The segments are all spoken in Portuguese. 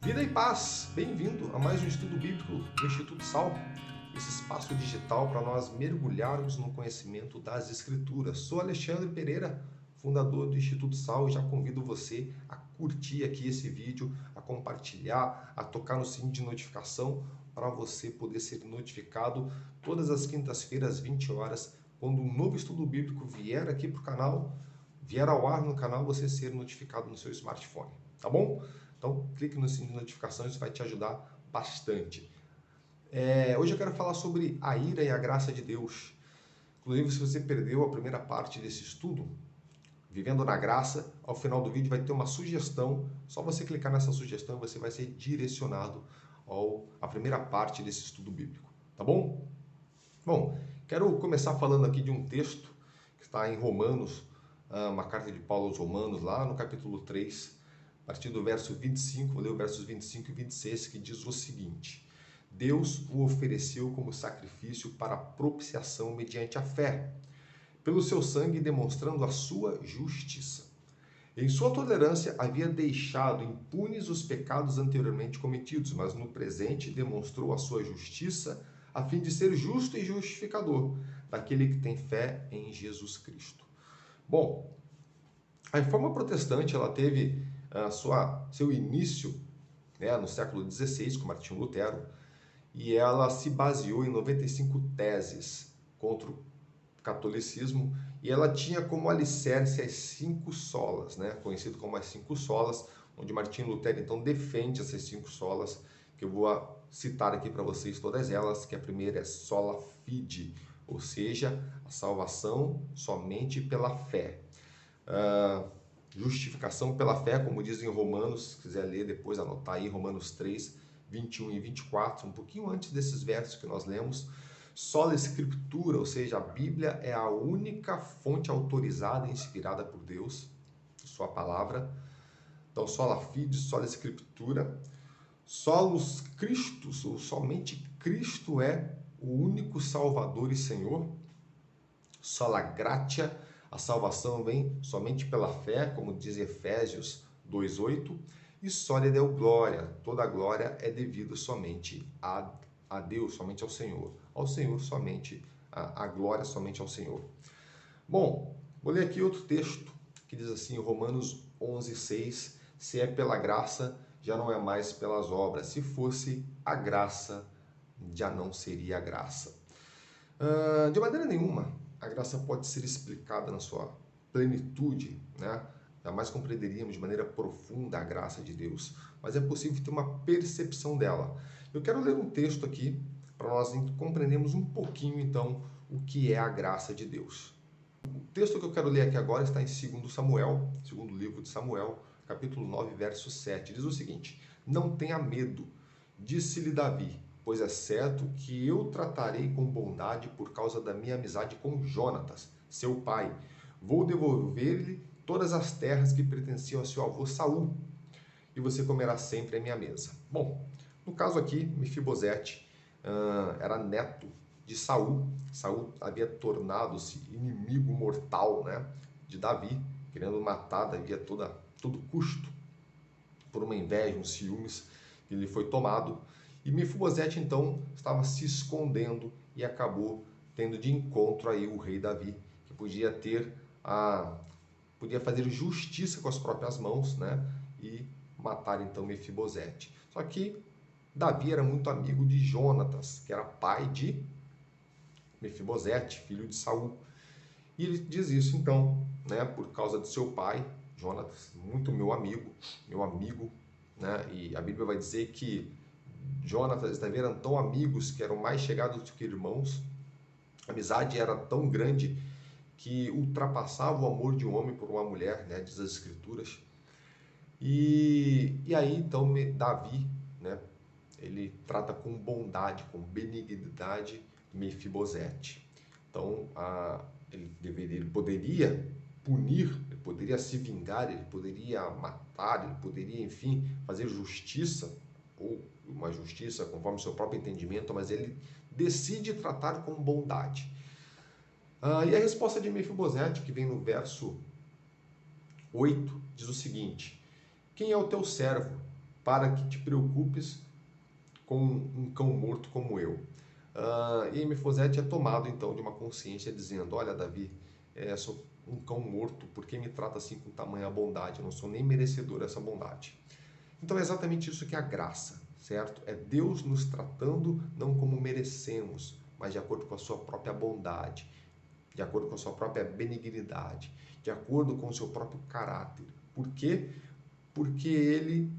Vida e paz, bem-vindo a mais um estudo bíblico do Instituto Sal, esse espaço digital para nós mergulharmos no conhecimento das Escrituras. Sou Alexandre Pereira, fundador do Instituto Sal, e já convido você a curtir aqui esse vídeo, a compartilhar, a tocar no sininho de notificação para você poder ser notificado todas as quintas-feiras às 20 horas, quando um novo estudo bíblico vier aqui para o canal, vier ao ar no canal, você ser notificado no seu smartphone, tá bom? Então, clique no sininho de notificação, isso vai te ajudar bastante. Hoje eu quero falar sobre a ira e a graça de Deus. Inclusive, se você perdeu a primeira parte desse estudo, Vivendo na Graça, ao final do vídeo vai ter uma sugestão. Só você clicar nessa sugestão e você vai ser direcionado à primeira parte desse estudo bíblico. Tá bom? Bom, quero começar falando aqui de um texto que está em Romanos, uma carta de Paulo aos Romanos, lá no capítulo 3, a partir do verso 25, vou ler os versos 25 e 26, que diz o seguinte: Deus o ofereceu como sacrifício para propiciação mediante a fé, pelo seu sangue demonstrando a sua justiça. Em sua tolerância havia deixado impunes os pecados anteriormente cometidos, mas no presente demonstrou a sua justiça a fim de ser justo e justificador daquele que tem fé em Jesus Cristo. Bom, a Reforma Protestante ela teve seu início, né, no século XVI, com Martinho Lutero, e ela se baseou em 95 teses contra o catolicismo, e ela tinha como alicerce as 5 solas, né, conhecido como as 5 solas, onde Martinho Lutero então defende essas 5 solas, que eu vou citar aqui para vocês todas elas, que a primeira é sola fide, ou seja, a salvação somente pela fé. Justificação pela fé, como diz em Romanos, se quiser ler depois, anotar aí, Romanos 3, 21 e 24, um pouquinho antes desses versos que nós lemos. Sola Escritura, ou seja, a Bíblia é a única fonte autorizada e inspirada por Deus, sua palavra. Então, sola fide, sola Escritura. Solus Christus, ou somente Cristo é o único Salvador e Senhor. Sola gratia, a salvação vem somente pela fé, como diz Efésios 2:8, e sola Deo glória, toda a glória é devida somente a Deus, somente ao Senhor somente, a glória somente ao Senhor. Bom, vou ler aqui outro texto, que diz assim, Romanos 11:6, se é pela graça, já não é mais pelas obras, se fosse a graça, já não seria a graça. De maneira nenhuma, a graça pode ser explicada na sua plenitude, né? Jamais compreenderíamos de maneira profunda a graça de Deus, mas é possível ter uma percepção dela. Eu quero ler um texto aqui para nós compreendermos um pouquinho, então, o que é a graça de Deus. O texto que eu quero ler aqui agora está em 2 Samuel, segundo livro de Samuel, capítulo 9, verso 7. Diz o seguinte: Não tenha medo, disse-lhe Davi, pois é certo que eu tratarei com bondade por causa da minha amizade com Jonatas, seu pai. Vou devolver-lhe todas as terras que pertenciam a seu avô Saul, e você comerá sempre à minha mesa. Bom, no caso aqui, Mefibosete era neto de Saul. Saul havia tornado-se inimigo mortal, né, de Davi, querendo matar Davi a todo custo, por uma inveja, um ciúmes, ele foi tomado. E Mefibosete então estava se escondendo e acabou tendo de encontro aí o rei Davi, que podia fazer justiça com as próprias mãos, né, e matar então Mefibosete. Só que Davi era muito amigo de Jonatas, que era pai de Mefibosete, filho de Saul. E ele diz isso então, né, por causa de seu pai, Jonatas, muito meu amigo, né? E a Bíblia vai dizer que Jonatas e Davi eram tão amigos que eram mais chegados do que irmãos. A amizade era tão grande que ultrapassava o amor de um homem por uma mulher, né, diz as Escrituras. E aí então Davi, né, ele trata com bondade, com benignidade Mefibosete. Então, ele poderia punir, ele poderia se vingar, ele poderia matar, ele poderia, enfim, fazer justiça, ou uma justiça conforme o seu próprio entendimento, mas ele decide tratar com bondade. E a resposta de Mefibosete, que vem no verso 8, diz o seguinte: Quem é o teu servo para que te preocupes com um cão morto como eu. E Mefibosete é tomado então de uma consciência dizendo: olha, Davi, sou um cão morto, por que me trata assim com tamanha bondade? Eu não sou nem merecedor dessa bondade. Então é exatamente isso que é a graça, certo? É Deus nos tratando não como merecemos, mas de acordo com a sua própria bondade, de acordo com a sua própria benignidade, de acordo com o seu próprio caráter. Por quê? Porque Ele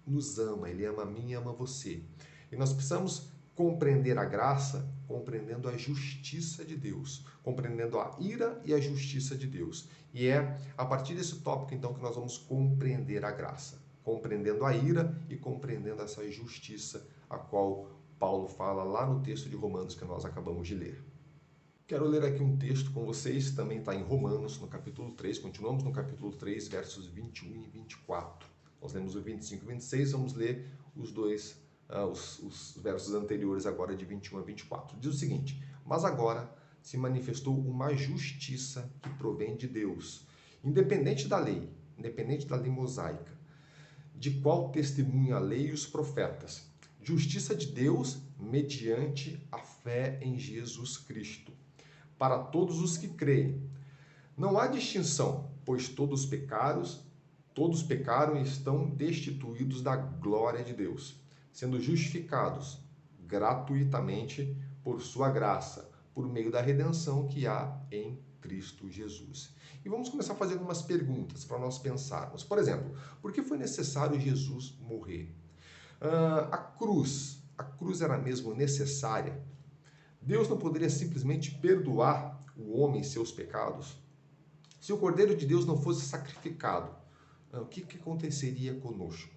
nos ama, Ele ama a mim e ama você. E nós precisamos compreender a graça, compreendendo a justiça de Deus, compreendendo a ira e a justiça de Deus. E é a partir desse tópico, então, que nós vamos compreender a graça, compreendendo a ira e compreendendo essa justiça, a qual Paulo fala lá no texto de Romanos que nós acabamos de ler. Quero ler aqui um texto com vocês, também está em Romanos, no capítulo 3, continuamos no capítulo 3, versos 21 e 24. Nós lemos o 25 e 26, vamos ler os versos anteriores agora de 21 a 24. Diz o seguinte: mas agora se manifestou uma justiça que provém de Deus, independente da lei mosaica, de qual testemunha a lei e os profetas. Justiça de Deus mediante a fé em Jesus Cristo, para todos os que creem. Não há distinção, pois todos pecaram e estão destituídos da glória de Deus, sendo justificados gratuitamente por sua graça, por meio da redenção que há em Cristo Jesus. E vamos começar a fazer algumas perguntas para nós pensarmos. Por exemplo, por que foi necessário Jesus morrer? A cruz era mesmo necessária? Deus não poderia simplesmente perdoar o homem seus pecados? Se o Cordeiro de Deus não fosse sacrificado, o que aconteceria conosco?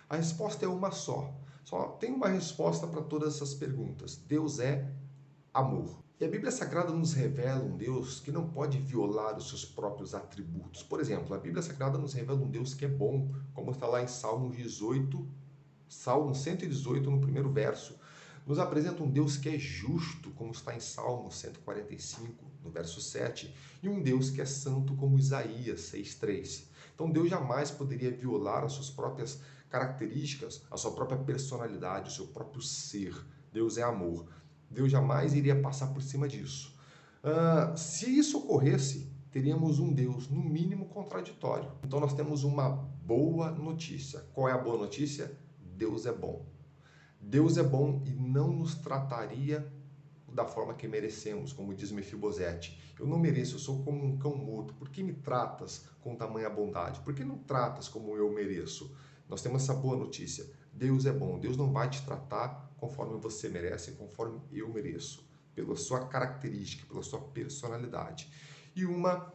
A resposta é uma só. Só tem uma resposta para todas essas perguntas. Deus é amor. E a Bíblia Sagrada nos revela um Deus que não pode violar os seus próprios atributos. Por exemplo, a Bíblia Sagrada nos revela um Deus que é bom, como está lá em Salmo 118, no primeiro verso. Nos apresenta um Deus que é justo, como está em Salmo 145, no verso 7, e um Deus que é santo, como Isaías 6,3. Então Deus jamais poderia violar as suas próprias características, a sua própria personalidade, o seu próprio ser. Deus é amor. Deus jamais iria passar por cima disso. Se isso ocorresse, teríamos um Deus, no mínimo, contraditório. Então nós temos uma boa notícia. Qual é a boa notícia? Deus é bom. Deus é bom e não nos trataria da forma que merecemos, como diz Mefibosete. Eu não mereço, eu sou como um cão morto. Por que me tratas com tamanha bondade? Por que não tratas como eu mereço? Nós temos essa boa notícia. Deus é bom. Deus não vai te tratar conforme você merece, conforme eu mereço, pela sua característica, pela sua personalidade. E uma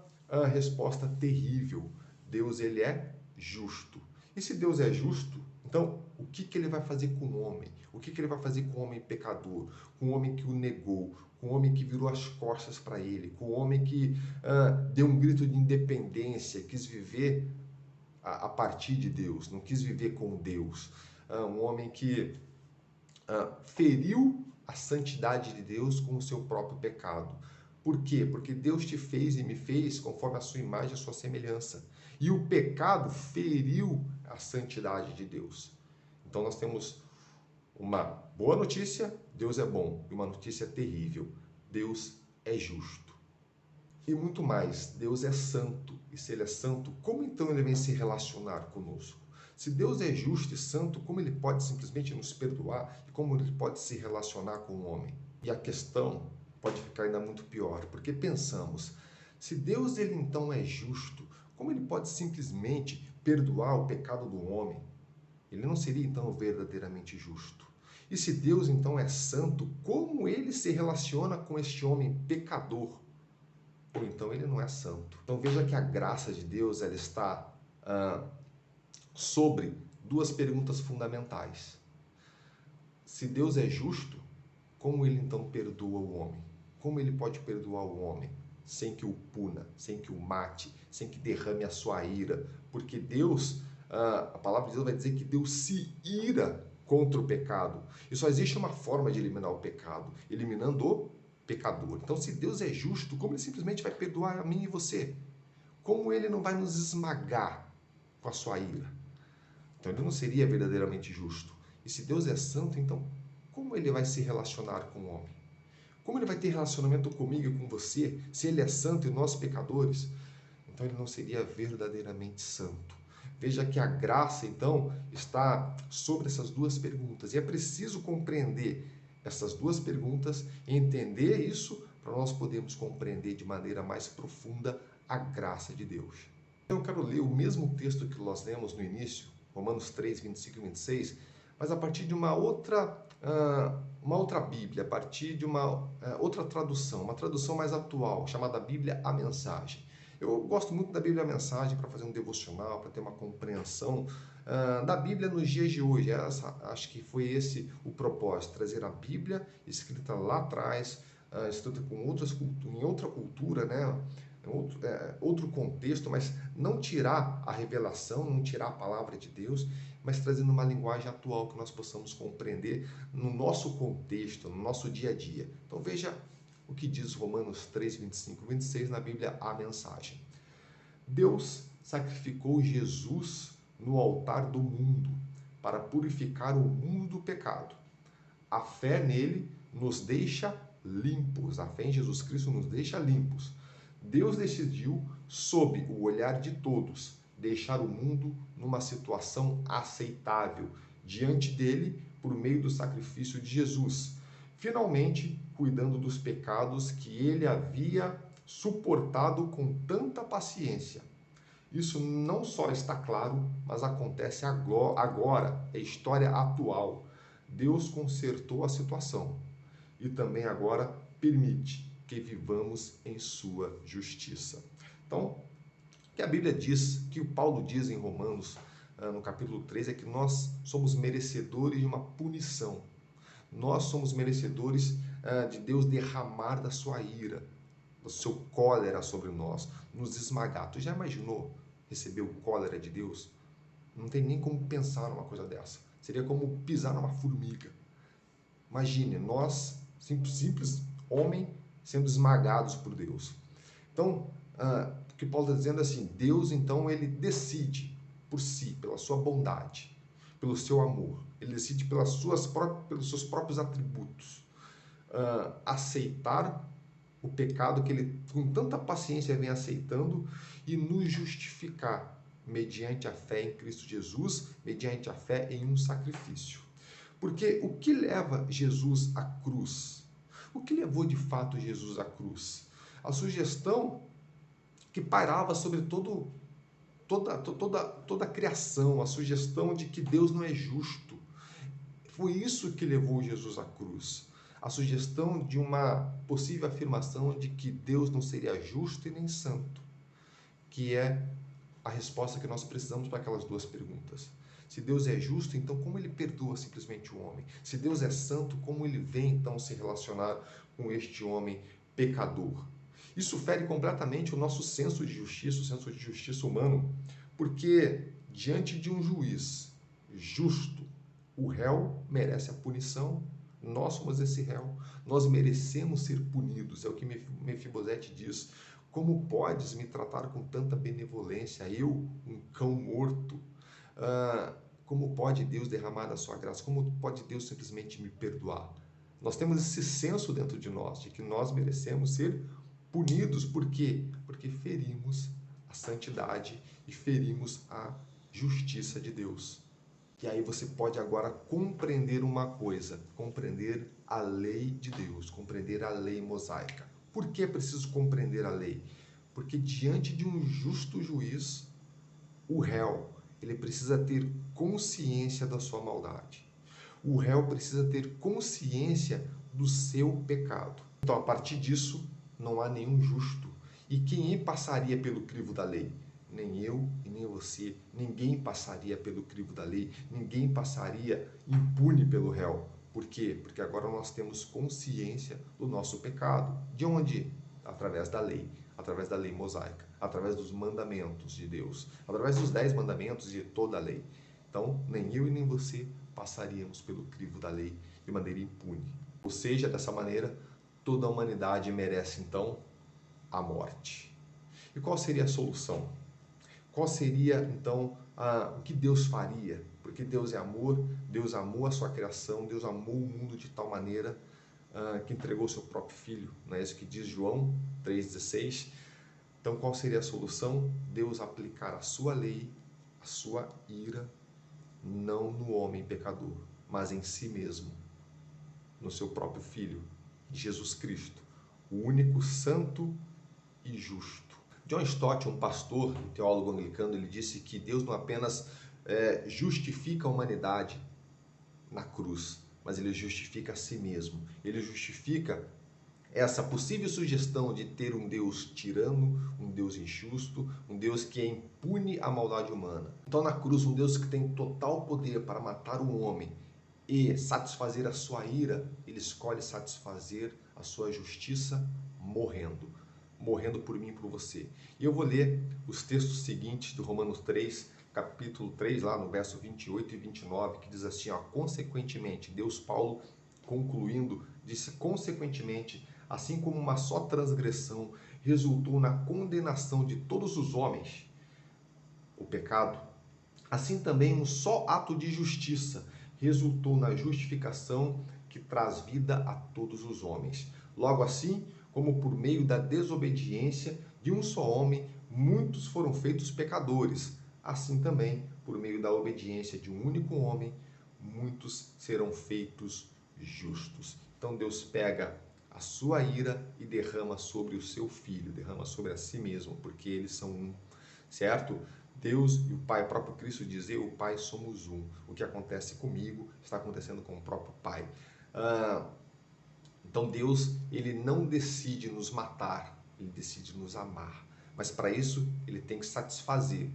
resposta terrível. Deus, ele é justo. E se Deus é justo, então o que ele vai fazer com o homem? O que ele vai fazer com o homem pecador? Com o homem que o negou? Com o homem que virou as costas para ele? Com o homem que deu um grito de independência, quis viver a partir de Deus, não quis viver com Deus? Um homem que feriu a santidade de Deus com o seu próprio pecado. Por quê? Porque Deus te fez e me fez conforme a sua imagem e a sua semelhança. E o pecado feriu a santidade de Deus. Então nós temos uma boa notícia, Deus é bom, e uma notícia terrível, Deus é justo. E muito mais, Deus é santo. E se ele é santo, como então ele vem se relacionar conosco? Se Deus é justo e santo, como ele pode simplesmente nos perdoar e como ele pode se relacionar com o homem? E a questão pode ficar ainda muito pior, porque pensamos, se Deus ele então é justo, como ele pode simplesmente perdoar o pecado do homem? Ele não seria então verdadeiramente justo. E se Deus então é santo, como ele se relaciona com este homem pecador? Ou então ele não é santo. Então veja que a graça de Deus ela está sobre duas perguntas fundamentais. Se Deus é justo, como ele então perdoa o homem? Como ele pode perdoar o homem sem que o puna, sem que o mate, sem que derrame a sua ira? Porque Deus, a palavra de Deus vai dizer que Deus se ira contra o pecado. E só existe uma forma de eliminar o pecado, eliminando o pecador. Então, se Deus é justo, como ele simplesmente vai perdoar a mim e você? Como ele não vai nos esmagar com a sua ira? Então ele não seria verdadeiramente justo. E se Deus é santo, então como ele vai se relacionar com o homem? Como ele vai ter relacionamento comigo e com você, se ele é santo e nós pecadores? Então ele não seria verdadeiramente santo. Veja que a graça, então, está sobre essas duas perguntas. E é preciso compreender essas duas perguntas e entender isso para nós podermos compreender de maneira mais profunda a graça de Deus. Então, eu quero ler o mesmo texto que nós lemos no início, Romanos 3, 25 e 26, mas a partir de uma outra Bíblia, a partir de uma outra tradução, uma tradução mais atual, chamada Bíblia A Mensagem. Eu gosto muito da Bíblia A Mensagem para fazer um devocional, para ter uma compreensão da Bíblia nos dias de hoje. Acho que foi esse o propósito, trazer a Bíblia escrita lá atrás, escrita em outra cultura, né? Outro contexto, mas não tirar a revelação, não tirar a palavra de Deus, mas trazendo uma linguagem atual que nós possamos compreender no nosso contexto, no nosso dia a dia. Então veja o que diz Romanos 3, 25 e 26 na Bíblia A Mensagem. Deus sacrificou Jesus no altar do mundo para purificar o mundo do pecado. A fé nele nos deixa limpos, a fé em Jesus Cristo nos deixa limpos. Deus decidiu, sob o olhar de todos, deixar o mundo numa situação aceitável diante dele por meio do sacrifício de Jesus, finalmente cuidando dos pecados que ele havia suportado com tanta paciência. Isso não só está claro, mas acontece agora, é história atual. Deus consertou a situação e também agora permite que vivamos em sua justiça. Então, o que a Bíblia diz, o que o Paulo diz em Romanos, no capítulo 3, é que nós somos merecedores de uma punição. Nós somos merecedores de Deus derramar da sua ira, do seu cólera sobre nós, nos esmagar. Tu já imaginou receber o cólera de Deus? Não tem nem como pensar numa coisa dessa. Seria como pisar numa formiga. Imagine, nós, simples homem, sendo esmagados por Deus. Então, o que Paulo está dizendo é assim, Deus, então, ele decide por si, pela sua bondade, pelo seu amor, ele decide pelos seus próprios atributos, aceitar o pecado que ele, com tanta paciência, vem aceitando e nos justificar mediante a fé em Cristo Jesus, mediante a fé em um sacrifício. Porque o que leva Jesus à cruz? O que levou de fato Jesus à cruz? A sugestão que pairava sobre toda a criação, a sugestão de que Deus não é justo. Foi isso que levou Jesus à cruz. A sugestão de uma possível afirmação de que Deus não seria justo e nem santo, que é a resposta que nós precisamos para aquelas duas perguntas. Se Deus é justo, então como ele perdoa simplesmente o homem? Se Deus é santo, como ele vem então se relacionar com este homem pecador? Isso fere completamente o nosso senso de justiça, o senso de justiça humano, porque diante de um juiz justo, o réu merece a punição, nós somos esse réu, nós merecemos ser punidos, é o que Mefibosete diz. Como podes me tratar com tanta benevolência, eu, um cão morto? Como pode Deus derramar a sua graça? Como pode Deus simplesmente me perdoar? Nós temos esse senso dentro de nós, de que nós merecemos ser punidos. Por quê? Porque ferimos a santidade e ferimos a justiça de Deus. E aí você pode agora compreender uma coisa, compreender a lei de Deus, compreender a lei mosaica. Por que é preciso compreender a lei? Porque diante de um justo juiz, o réu, ele precisa ter consciência da sua maldade. O réu precisa ter consciência do seu pecado. Então, a partir disso, não há nenhum justo. E quem passaria pelo crivo da lei? Nem eu e nem você. Ninguém passaria pelo crivo da lei. Ninguém passaria impune pelo réu. Por quê? Porque agora nós temos consciência do nosso pecado. De onde? Através da lei mosaica, através dos mandamentos de Deus, através dos 10 mandamentos e de toda a lei. Então, nem eu e nem você passaríamos pelo crivo da lei de maneira impune. Ou seja, dessa maneira, toda a humanidade merece, então, a morte. E qual seria a solução? Qual seria, então, o que Deus faria, porque Deus é amor, Deus amou a sua criação, Deus amou o mundo de tal maneira que entregou o seu próprio Filho, não é isso que diz João 3,16? Então, qual seria a solução? Deus aplicar a sua lei, a sua ira, não no homem pecador, mas em si mesmo, no seu próprio Filho, Jesus Cristo, o único santo e justo. John Stott, um pastor e teólogo anglicano, ele disse que Deus não apenas justifica a humanidade na cruz, mas ele justifica a si mesmo. Ele justifica essa possível sugestão de ter um Deus tirano, um Deus injusto, um Deus que é impune à maldade humana. Então, na cruz, um Deus que tem total poder para matar o homem e satisfazer a sua ira, ele escolhe satisfazer a sua justiça morrendo por mim e por você. E eu vou ler os textos seguintes do Romanos 3, capítulo 3, lá no verso 28 e 29, que diz assim, consequentemente, Deus, Paulo, concluindo, disse, consequentemente, assim como uma só transgressão resultou na condenação de todos os homens, o pecado, assim também um só ato de justiça resultou na justificação que traz vida a todos os homens. Logo assim, como por meio da desobediência de um só homem, muitos foram feitos pecadores, assim também, por meio da obediência de um único homem, muitos serão feitos justos. Então Deus pega a sua ira e derrama sobre o seu Filho, derrama sobre a si mesmo, porque eles são um, certo? Deus e o Pai, o próprio Cristo diz, eu e o Pai somos um. O que acontece comigo está acontecendo com o próprio Pai. Então Deus, ele não decide nos matar, ele decide nos amar. Mas para isso, ele tem que satisfazer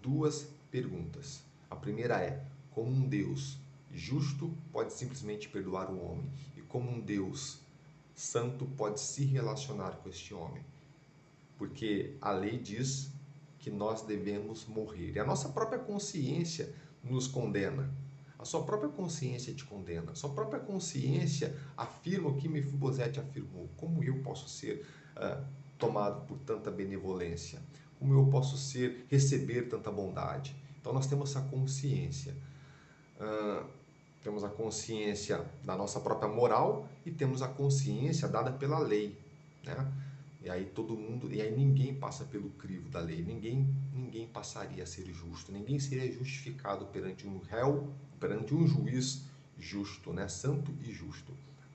duas perguntas. A primeira é, como um Deus justo pode simplesmente perdoar o homem? E como um Deus santo pode se relacionar com este homem? Porque a lei diz que nós devemos morrer. E a nossa própria consciência nos condena. A sua própria consciência te condena. A sua própria consciência afirma o que Mefibosete afirmou. Como eu posso ser tomado por tanta benevolência? Como eu posso receber tanta bondade? Então nós temos essa consciência. Temos a consciência da nossa própria moral e temos a consciência dada pela lei, né? E aí ninguém passa pelo crivo da lei, ninguém passaria a ser justo, ninguém seria justificado perante um réu, perante um juiz justo, né? Santo e justo.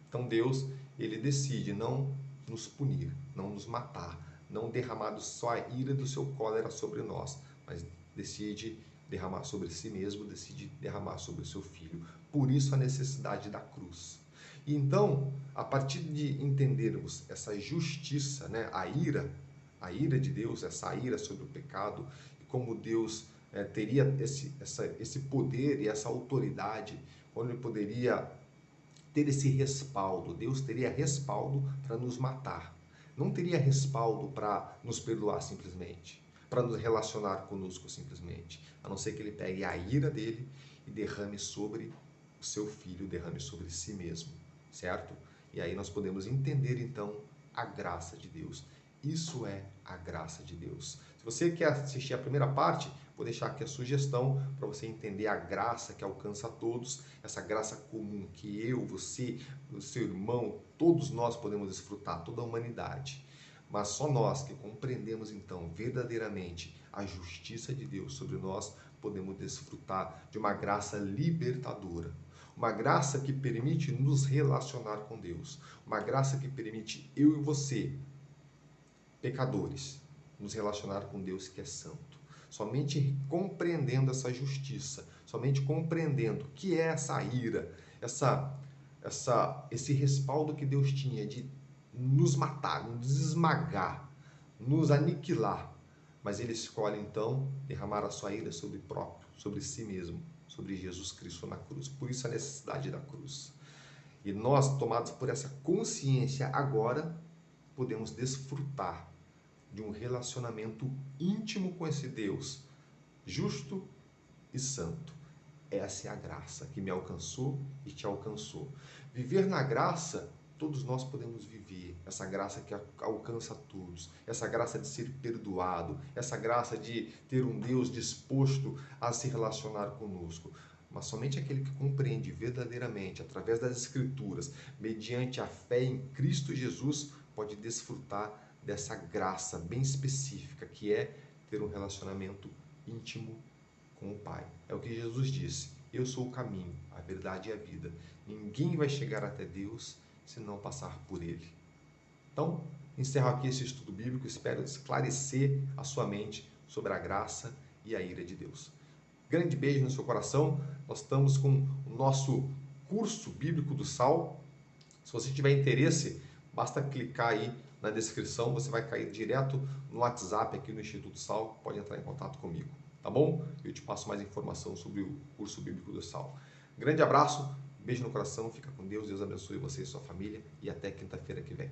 Então Deus, ele decide não nos punir, não nos matar, não derramar só a ira do seu cólera sobre nós, mas decide derramar sobre si mesmo, decide derramar sobre o seu Filho. Por isso a necessidade da cruz. E então, a partir de entendermos essa justiça, né, a ira de Deus, essa ira sobre o pecado, e como Deus teria esse poder e essa autoridade, quando ele poderia ter esse respaldo, Deus teria respaldo para nos matar, não teria respaldo para nos perdoar simplesmente, para nos relacionar conosco simplesmente, a não ser que ele pegue a ira dele e derrame sobre o seu Filho, derrame sobre si mesmo, certo? E aí nós podemos entender então a graça de Deus. Isso é a graça de Deus. Se você quer assistir a primeira parte, vou deixar aqui a sugestão para você entender a graça que alcança a todos, essa graça comum que eu, você, o seu irmão, todos nós podemos desfrutar, toda a humanidade. Mas só nós que compreendemos então verdadeiramente a justiça de Deus sobre nós, podemos desfrutar de uma graça libertadora. Uma graça que permite nos relacionar com Deus. Uma graça que permite eu e você, pecadores, nos relacionar com Deus que é santo. Somente compreendendo essa justiça, somente compreendendo o que é essa ira, esse respaldo que Deus tinha de nos matar, nos esmagar, nos aniquilar. Mas ele escolhe então derramar a sua ira sobre si mesmo, sobre Jesus Cristo na cruz. Por isso a necessidade da cruz. E nós, tomados por essa consciência agora, podemos desfrutar de um relacionamento íntimo com esse Deus, justo e santo. Essa é a graça que me alcançou e te alcançou. Viver na graça todos nós podemos viver, essa graça que alcança todos, essa graça de ser perdoado, essa graça de ter um Deus disposto a se relacionar conosco. Mas somente aquele que compreende verdadeiramente, através das Escrituras, mediante a fé em Cristo Jesus, pode desfrutar dessa graça bem específica, que é ter um relacionamento íntimo com o Pai. É o que Jesus disse: eu sou o caminho, a verdade e a vida. Ninguém vai chegar até Deus se não passar por Ele. Então, encerro aqui esse estudo bíblico. Espero esclarecer a sua mente sobre a graça e a ira de Deus. Grande beijo no seu coração. Nós estamos com o nosso curso bíblico do Sal. Se você tiver interesse, basta clicar aí na descrição, você vai cair direto no WhatsApp aqui no Instituto Sal, pode entrar em contato comigo, tá bom? Eu te passo mais informação sobre o curso bíblico do Sal. Grande abraço, beijo no coração, fica com Deus, Deus abençoe você e sua família e até quinta-feira que vem.